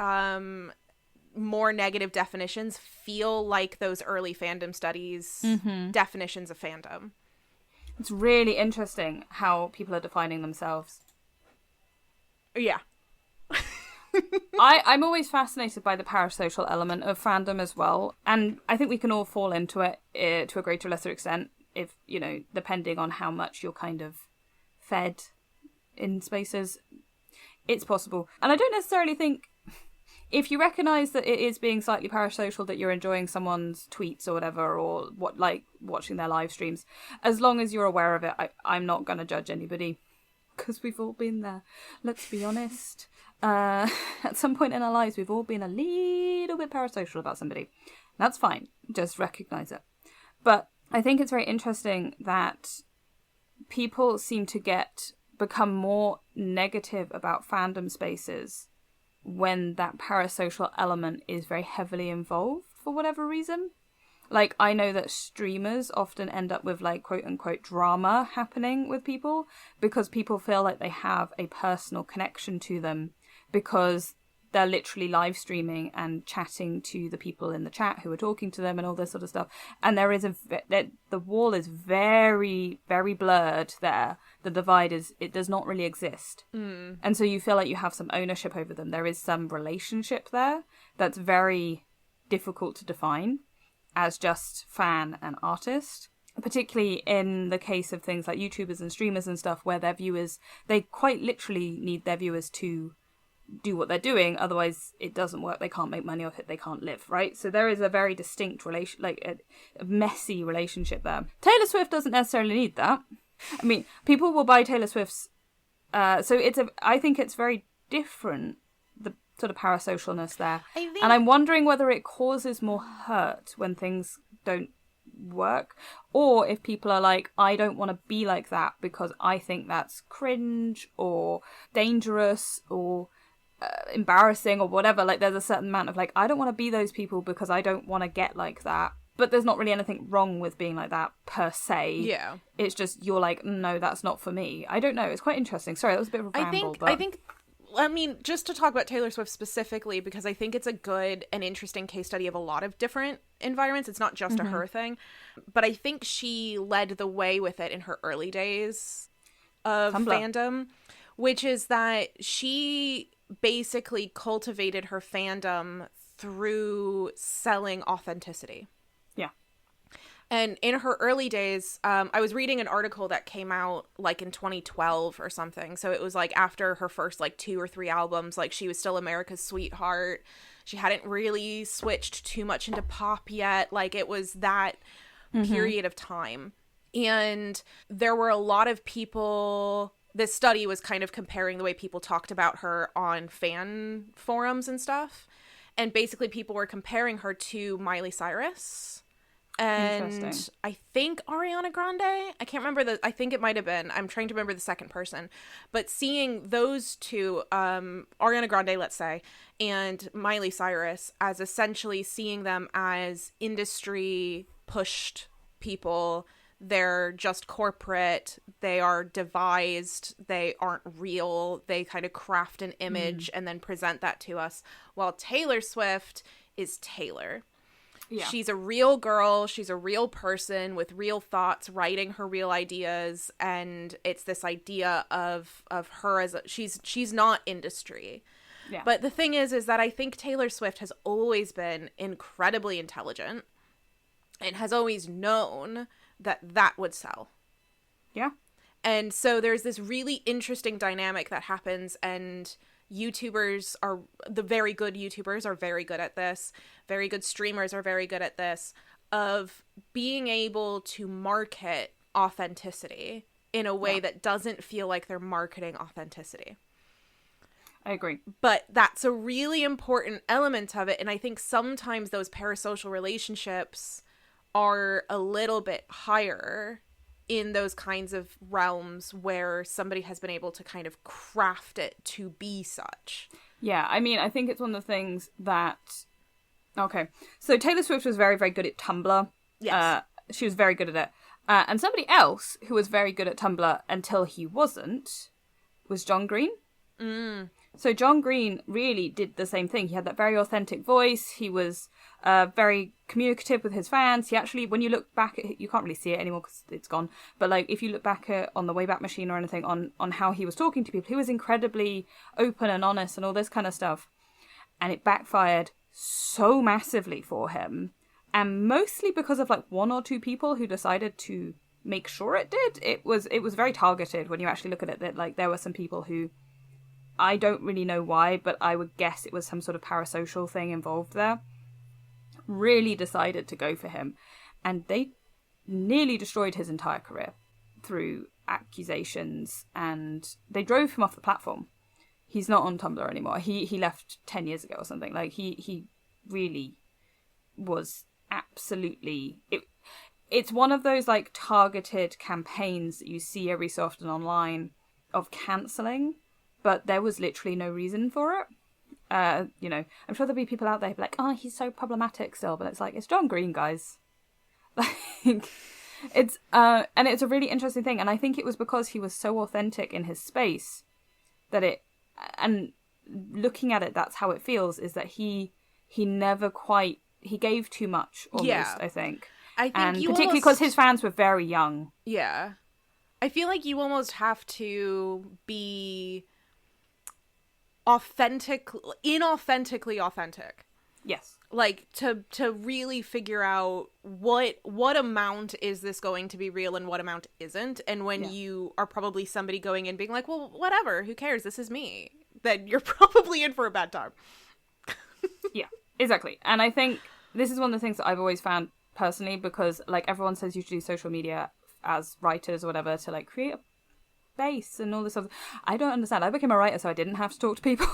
more negative definitions feel like those early fandom studies definitions of fandom. It's really interesting how people are defining themselves. Yeah. I'm always fascinated by the parasocial element of fandom as well. And I think we can all fall into it to a greater or lesser extent, if, you know, depending on how much you're kind of fed in spaces. It's possible. And I don't necessarily think, if you recognise that it is being slightly parasocial, that you're enjoying someone's tweets or whatever, or what, like watching their live streams, as long as you're aware of it, I'm not going to judge anybody. Because we've all been there. Let's be honest. At some point in our lives, we've all been a little bit parasocial about somebody. That's fine. Just recognise it. But I think it's very interesting that people seem to become more negative about fandom spaces when that parasocial element is very heavily involved for whatever reason. Like, I know that streamers often end up with, like, quote-unquote drama happening with people because people feel like they have a personal connection to them because they're literally live streaming and chatting to the people in the chat who are talking to them and all this sort of stuff. And there is the wall is very, very blurred there. The divide it does not really exist. And so you feel like you have some ownership over them. There is some relationship there that's very difficult to define as just fan and artist. Particularly in the case of things like YouTubers and streamers and stuff, where their viewers, they quite literally need their viewers to do what they're doing, otherwise it doesn't work. They can't make money off it, they can't live, right? So there is a very distinct relation, like a messy relationship there. Taylor Swift doesn't necessarily need that. I mean, people will buy Taylor Swift's so I think it's very different, the sort of parasocialness there. And I'm wondering whether it causes more hurt when things don't work, or if people are like, I don't want to be like that because I think that's cringe or dangerous or embarrassing or whatever. Like, there's a certain amount of like, I don't want to be those people because I don't want to get like that. But there's not really anything wrong with being like that per se. Yeah, it's just you're like, no, that's not for me. I don't know, it's quite interesting. Sorry, that was a bit of a ramble. I mean, just to talk about Taylor Swift specifically, because I think it's a good and interesting case study of a lot of different environments. It's not just a her thing. But I think she led the way with it in her early days of fandom, which is that she basically cultivated her fandom through selling authenticity. Yeah. And in her early days, I was reading an article that came out like in 2012 or something. So it was like after her first like 2 or 3 albums, like she was still America's sweetheart. She hadn't really switched too much into pop yet. Like it was that period of time. And there were a lot of people, this study was kind of comparing the way people talked about her on fan forums and stuff. And basically people were comparing her to Miley Cyrus. And I think Ariana Grande, I can't remember I think it might have been, I'm trying to remember the second person, but seeing those two, Ariana Grande, let's say, and Miley Cyrus, as essentially seeing them as industry pushed people. They're just corporate, they are devised, they aren't real, they kind of craft an image and then present that to us, while Taylor Swift is Taylor. Yeah. She's a real girl. She's a real person with real thoughts, writing her real ideas, and it's this idea of her as she's not industry. Yeah. But the thing is that I think Taylor Swift has always been incredibly intelligent and has always known that would sell. Yeah. And so there's this really interesting dynamic that happens, and YouTubers are, the very good YouTubers are very good at this. Very good streamers are very good at this, of being able to market authenticity in a way that doesn't feel like they're marketing authenticity. I agree. But that's a really important element of it. And I think sometimes those parasocial relationships are a little bit higher in those kinds of realms where somebody has been able to kind of craft it to be such. Yeah, I mean, I think it's one of the things that... Okay, so Taylor Swift was very, very good at Tumblr. Yes. She was very good at it. And somebody else who was very good at Tumblr until he wasn't was John Green. So John Green really did the same thing. He had that very authentic voice. He was very communicative with his fans. He actually, when you look back at it, you can't really see it anymore because it's gone. But like, if you look back on the Wayback Machine or anything on how he was talking to people, he was incredibly open and honest and all this kind of stuff. And it backfired so massively for him. And mostly because of like 1 or 2 people who decided to make sure it did. It was very targeted when you actually look at it. That like there were some people who, I don't really know why, but I would guess it was some sort of parasocial thing involved there, really decided to go for him. And they nearly destroyed his entire career through accusations, and they drove him off the platform. He's not on Tumblr anymore. He left 10 years ago or something. Like, he really was absolutely... It's one of those, like, targeted campaigns that you see every so often online of cancelling, but there was literally no reason for it. You know, I'm sure there'll be people out there who'll be like, oh, he's so problematic still, but it's like, it's John Green, guys. Like, it's and it's a really interesting thing, and I think it was because he was so authentic in his space that it, and looking at it, that's how it feels, is that he never quite, he gave too much almost, I think. I think and you particularly because his fans were very young. Yeah. I feel like you almost have to be inauthentically authentic. Yes. Like, to really figure out what amount is this going to be real and what amount isn't. And when you are probably somebody going in being like, well, whatever, who cares? This is me. Then you're probably in for a bad time. Yeah, exactly. And I think this is one of the things that I've always found personally, because like everyone says you should do social media as writers or whatever to like create a base and all this stuff. I don't understand. I became a writer so I didn't have to talk to people.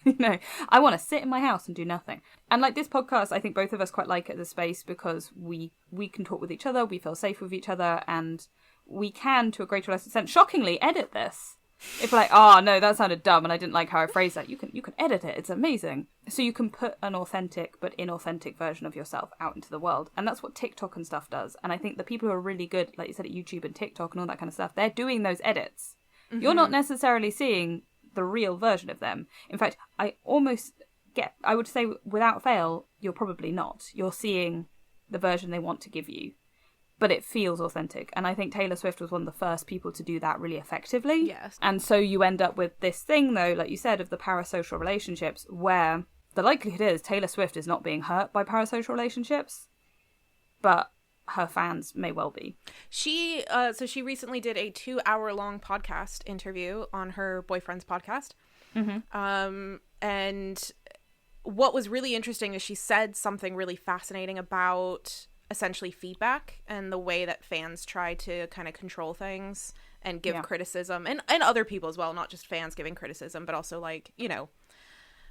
You know, I want to sit in my house and do nothing. And like this podcast, I think both of us quite like it as a space because we can talk with each other, we feel safe with each other, and we can, to a greater or less extent, shockingly edit this. If like, oh no, that sounded dumb and I didn't like how I phrased that, you can edit it. It's amazing. So you can put an authentic but inauthentic version of yourself out into the world. And that's what TikTok and stuff does. And I think the people who are really good, like you said, at YouTube and TikTok and all that kind of stuff, they're doing those edits. Mm-hmm. You're not necessarily seeing the real version of them. In fact, I would say without fail, you're probably not. You're seeing the version they want to give you. But it feels authentic. And I think Taylor Swift was one of the first people to do that really effectively. Yes. And so you end up with this thing, though, like you said, of the parasocial relationships, where the likelihood is Taylor Swift is not being hurt by parasocial relationships, but her fans may well be. She recently did a 2-hour-long podcast interview on her boyfriend's podcast. Mm-hmm. And what was really interesting is she said something really fascinating about essentially feedback and the way that fans try to kind of control things and give criticism, and other people as well, not just fans giving criticism, but also like, you know,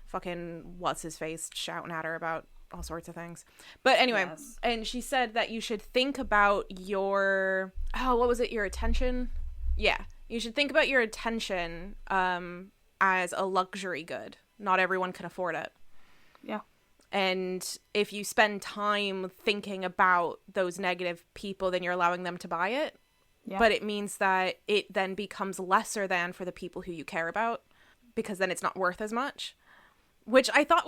fucking what's his face shouting at her about all sorts of things. But anyway, and she said that you should think about your your attention. Yeah, you should think about your attention as a luxury good. Not everyone can afford it. Yeah. And if you spend time thinking about those negative people, then you're allowing them to buy it. Yeah. But it means that it then becomes lesser than for the people who you care about, because then it's not worth as much. Which I thought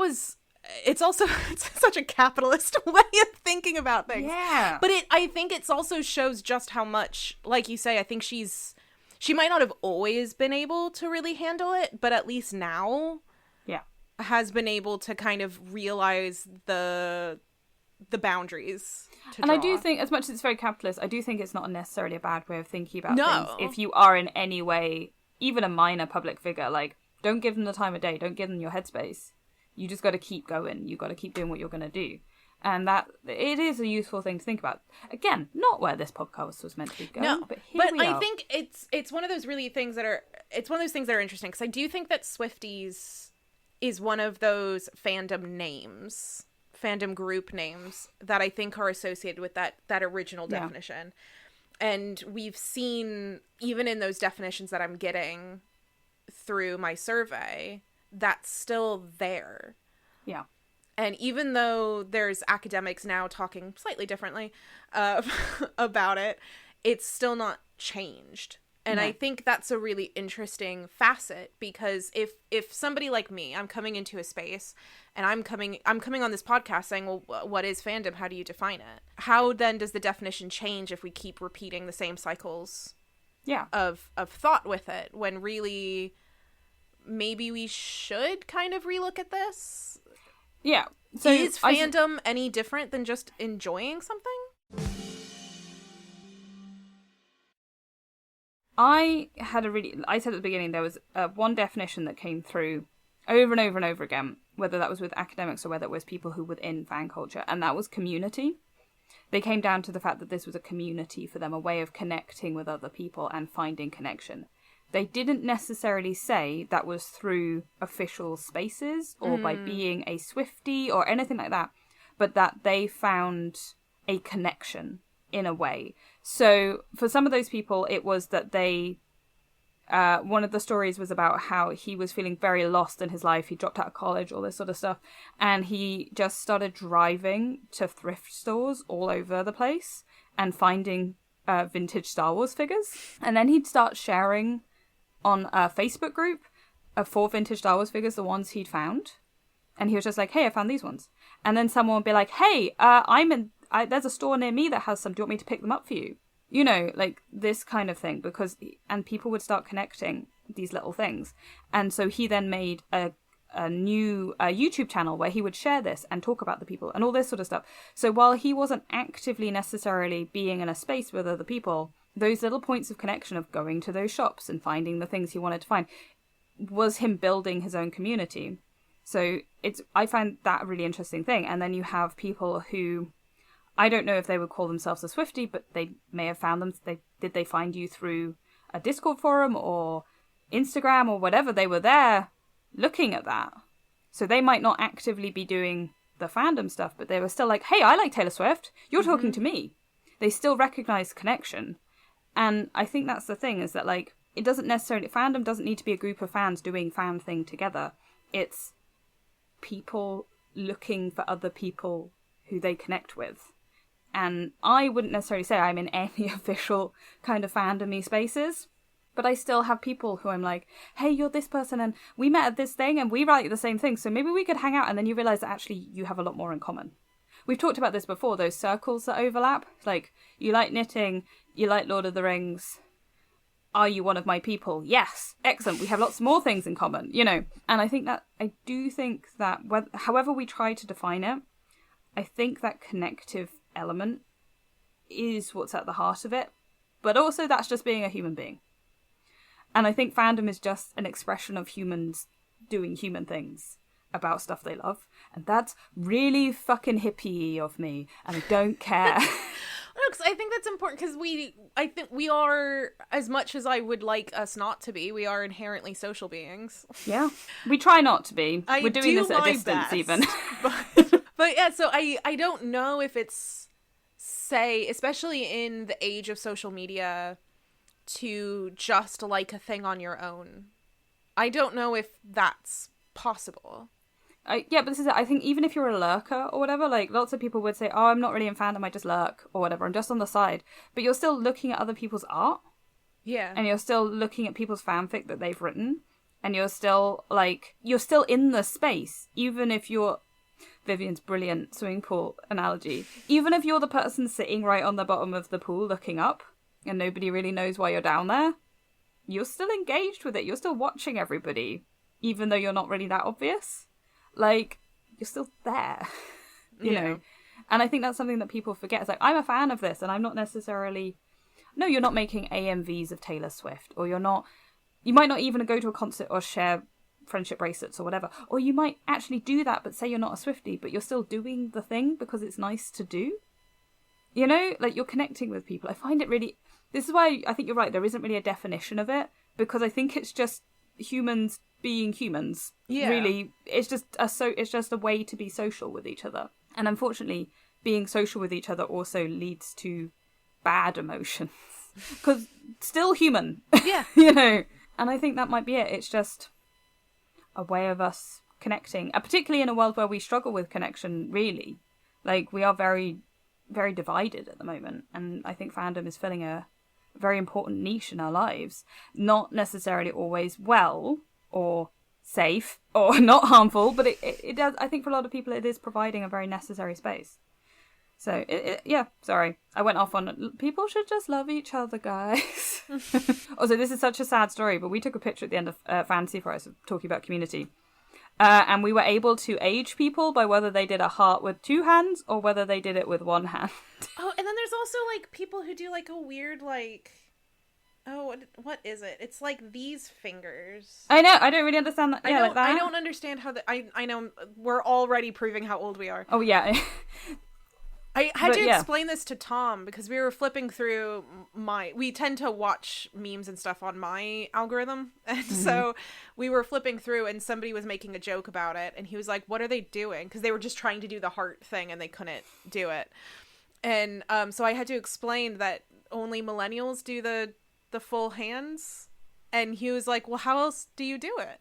it's such a capitalist way of thinking about things. Yeah. But I think it also shows just how much, like you say, I think she might not have always been able to really handle it, but at least now has been able to kind of realize the boundaries to draw. I do think, as much as it's very capitalist, I do think it's not necessarily a bad way of thinking about things. If you are in any way, even a minor public figure, like, don't give them the time of day, don't give them your headspace. You just got to keep going. You got to keep doing what you're going to do. And that, it is a useful thing to think about. Again, not where this podcast was meant to be going. No, but here we are. I think it's one of those things that are interesting, because I do think that Swifties is one of those fandom group names that I think are associated with that original definition. And we've seen, even in those definitions that I'm getting through my survey, that's still there. Yeah. And even though there's academics now talking slightly differently about it, it's still not changed. And I think that's a really interesting facet, because if somebody like me, I'm coming into a space and I'm coming on this podcast saying, well, what is fandom? How do you define it? How then does the definition change if we keep repeating the same cycles of thought with it, when really maybe we should kind of relook at this? Yeah. So is fandom any different than just enjoying something? I said at the beginning, there was one definition that came through over and over and over again, whether that was with academics or whether it was people who were in fan culture, and that was community. They came down to the fact that this was a community for them, a way of connecting with other people and finding connection. They didn't necessarily say that was through official spaces or by being a Swiftie or anything like that, but that they found a connection in a way. So for some of those people, it was that they one of the stories was about how he was feeling very lost in his life. He dropped out of college, all this sort of stuff, and he just started driving to thrift stores all over the place and finding vintage Star Wars figures, and then he'd start sharing on a Facebook group 4 vintage Star Wars figures, the ones he'd found. And he was just like, hey, I found these ones. And then someone would be like, hey, there's a store near me that has some. Do you want me to pick them up for you? You know, like this kind of thing. And people would start connecting these little things. And so he then made a new YouTube channel where he would share this and talk about the people and all this sort of stuff. So while he wasn't actively necessarily being in a space with other people, those little points of connection of going to those shops and finding the things he wanted to find was him building his own community. So I find that a really interesting thing. And then you have people who, I don't know if they would call themselves a Swiftie, but they may have found them. Did they find you through a Discord forum or Instagram or whatever? They were there looking at that. So they might not actively be doing the fandom stuff, but they were still like, hey, I like Taylor Swift. You're talking to me. They still recognize connection. And I think that's the thing, is that like, it doesn't necessarily, fandom doesn't need to be a group of fans doing fan thing together. It's people looking for other people who they connect with. And I wouldn't necessarily say I'm in any official kind of fandom-y spaces, but I still have people who I'm like, hey, you're this person and we met at this thing and we like the same thing, so maybe we could hang out. And then you realise that actually you have a lot more in common. We've talked about this before, those circles that overlap. Like, you like knitting, you like Lord of the Rings. Are you one of my people? Yes. Excellent. We have lots more things in common, you know. And I do think that however we try to define it, I think that connective element is what's at the heart of it. But also that's just being a human being. And I think fandom is just an expression of humans doing human things about stuff they love. And that's really fucking hippie of me. And I don't care. Because I think that's important, because I think we are, as much as I would like us not to be, we are inherently social beings. Yeah. We try not to be. We're doing this at a distance, best, even. But yeah, so I don't know if it's, say, especially in the age of social media, to just like a thing on your own. I don't know if that's possible. Yeah, but this is it. I think even if you're a lurker or whatever, like lots of people would say, oh, I'm not really in fandom, I just lurk or whatever, I'm just on the side. But you're still looking at other people's art. Yeah. And you're still looking at people's fanfic that they've written. And you're still in the space, even if you're Vivian's brilliant swimming pool analogy. Even if you're the person sitting right on the bottom of the pool looking up and nobody really knows why you're down there, you're still engaged with it. You're still watching everybody, even though you're not really that obvious. Like, you're still there, you know? And I think that's something that people forget. It's like, I'm a fan of this, and I'm not necessarily... No, you're not making AMVs of Taylor Swift, or you're not... You might not even go to a concert or share friendship bracelets or whatever. Or you might actually do that, but say you're not a Swiftie, but you're still doing the thing because it's nice to do. You know? Like, you're connecting with people. I find it really... This is why I think you're right, there isn't really a definition of it, because I think it's just humans being humans. Yeah. Really, it's just a way to be social with each other. And unfortunately, being social with each other also leads to bad emotions. Because still human. Yeah. You know? And I think that might be it. It's just a way of us connecting. Particularly in a world where we struggle with connection, really. Like, we are very, very divided at the moment. And I think fandom is filling a very important niche in our lives. Not necessarily always well or safe or not harmful, but it does. I think for a lot of people it is providing a very necessary space. So yeah, sorry, I went off on people should just love each other, guys. Also, this is such a sad story, but we took a picture at the end of Fantasy Price talking about community, and we were able to age people by whether they did a heart with 2 hands or whether they did it with 1 hand. Oh, and then there's also like people who do like a weird like, oh, what is it? It's like these fingers. I know. I don't really understand that. Yeah, like that. I don't understand how I know we're already proving how old we are. Oh, yeah. I had to explain this to Tom because we were flipping through we tend to watch memes and stuff on my algorithm. And so we were flipping through and somebody was making a joke about it. And he was like, what are they doing? Because they were just trying to do the heart thing and they couldn't do it. And so I had to explain that only millennials do the full hands. And he was like, well, how else do you do it?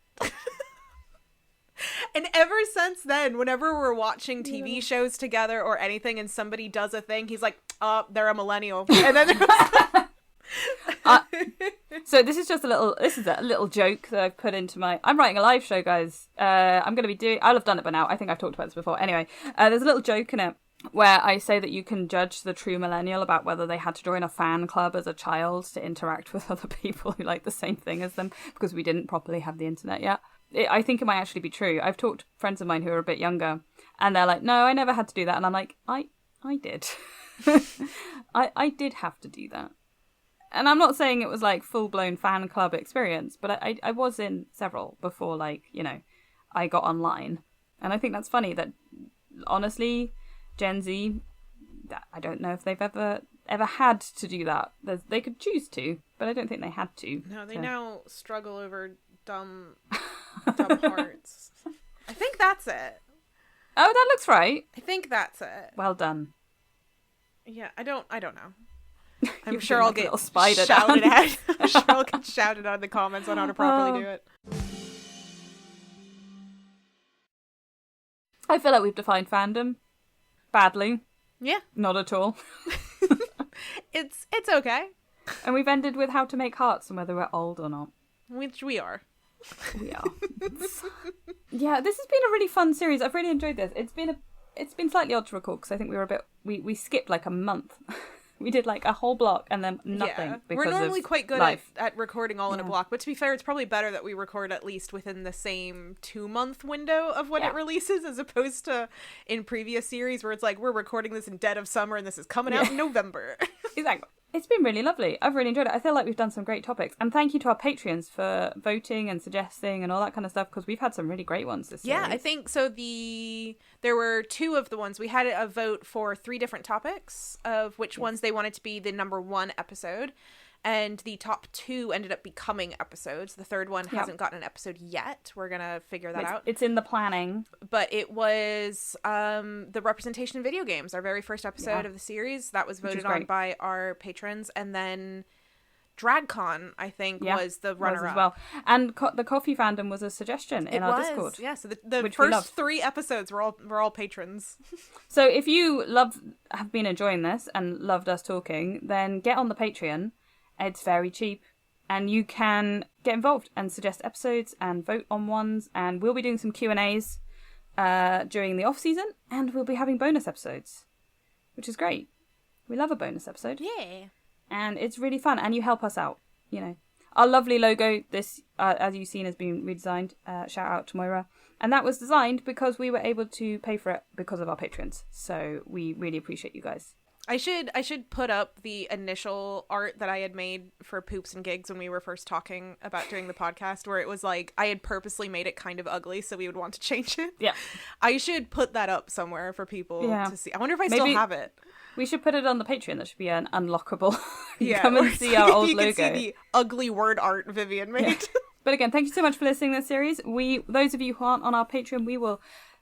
And ever since then, whenever we're watching TV shows together or anything and somebody does a thing, he's like, oh, they're a millennial. And then So this is a little joke that I've put into I'm writing a live show, guys. I'm going to be I'll have done it by now. I think I've talked about this before. Anyway, there's a little joke in it where I say that you can judge the true millennial about whether they had to join a fan club as a child to interact with other people who like the same thing as them, because we didn't properly have the internet yet. I think it might actually be true. I've talked to friends of mine who are a bit younger, and they're like, no, I never had to do that. And I'm like, I did. I did have to do that. And I'm not saying it was like full-blown fan club experience, but I was in several before, like, you know, I got online. And I think that's funny that, honestly, Gen Z, I don't know if they've ever had to do that. They could choose to, but I don't think they had to. No, they now struggle over dumb hearts. I think that's it. Oh, that looks right. I think that's it. Well done. Yeah, I don't know. I'm sure I'll get shouted at. I'm sure I'll get shouted out in the comments on how to properly do it. I feel like we've defined fandom badly. Yeah. Not at all. It's okay. And we've ended with how to make hearts and whether we're old or not. Which we are. We are. Yeah, this has been a really fun series. I've really enjoyed this. It's been slightly odd to record because I think we were we skipped like a month. We did like a whole block and then nothing. Yeah. Because we're normally quite good at recording all in a Yeah. block, but to be fair, it's probably better that we record at least within the same 2-month window of when it releases, as opposed to in previous series where it's like, we're recording this in dead of summer and this is coming out in November. Exactly. It's been really lovely. I've really enjoyed it. I feel like we've done some great topics. And thank you to our Patreons for voting and suggesting and all that kind of stuff, because we've had some really great ones this series. Yeah, I think so. There were 2 of the ones. We had a vote for 3 different topics of which ones they wanted to be the number 1 episode. And the top 2 ended up becoming episodes. The third one hasn't gotten an episode yet. We're going to figure that out. It's in the planning. But it was the representation in video games, our very first episode of the series. That was voted on by our patrons. And then DragCon, I think, was the runner-up. As well. And the coffee fandom was a suggestion in our Discord. Yeah, so the first 3 episodes were all patrons. So if you have been enjoying this and loved us talking, then get on the Patreon. It's very cheap, and you can get involved and suggest episodes and vote on ones, and we'll be doing some Q&As during the off-season, and we'll be having bonus episodes, which is great. We love a bonus episode. Yeah. And it's really fun, and you help us out, you know. Our lovely logo, this, as you've seen, has been redesigned. Shout out to Moira. And that was designed because we were able to pay for it because of our patrons. So we really appreciate you guys. I should put up the initial art that I had made for Poops and Gigs when we were first talking about doing the podcast, where it was like I had purposely made it kind of ugly so we would want to change it. Yeah. I should put that up somewhere for people to see. I wonder if I still have it. We should put it on the Patreon. That should be an unlockable. Come and see our old logo. You can see the ugly word art Vivian made. Yeah. But again, thank you so much for listening to this series. Those of you who aren't on our Patreon, we will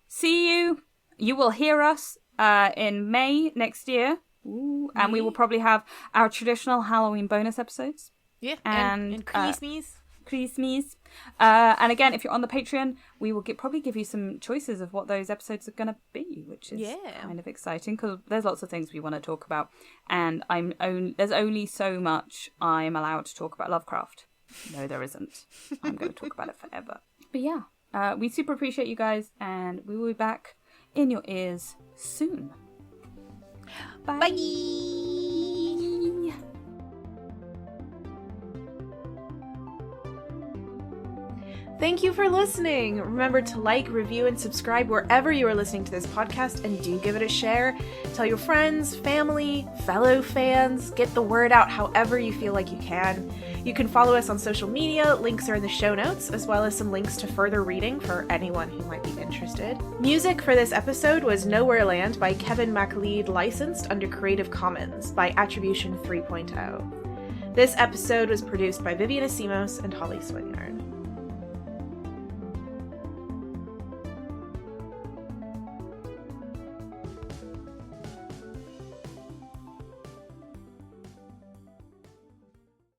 see you. You will hear us in May next year. Ooh, and we will probably have our traditional Halloween bonus episodes. Yeah, and Christmas. Christmas. And again, if you're on the Patreon, we will probably give you some choices of what those episodes are going to be, which is kind of exciting because there's lots of things we want to talk about. And there's only so much I'm allowed to talk about Lovecraft. No, there isn't. I'm going to talk about it forever. But yeah, we super appreciate you guys, and we will be back in your ears soon. Bye. Bye. Thank you for listening. Remember to like, review, and subscribe wherever you are listening to this podcast, and do give it a share. Tell your friends, family, fellow fans. Get the word out however you feel like you can. You can follow us on social media. Links are in the show notes, as well as some links to further reading for anyone who might be interested. Music for this episode was Nowhere Land by Kevin MacLeod, licensed under Creative Commons by Attribution 3.0. This episode was produced by Vivian Asimos and Holly Swinyard.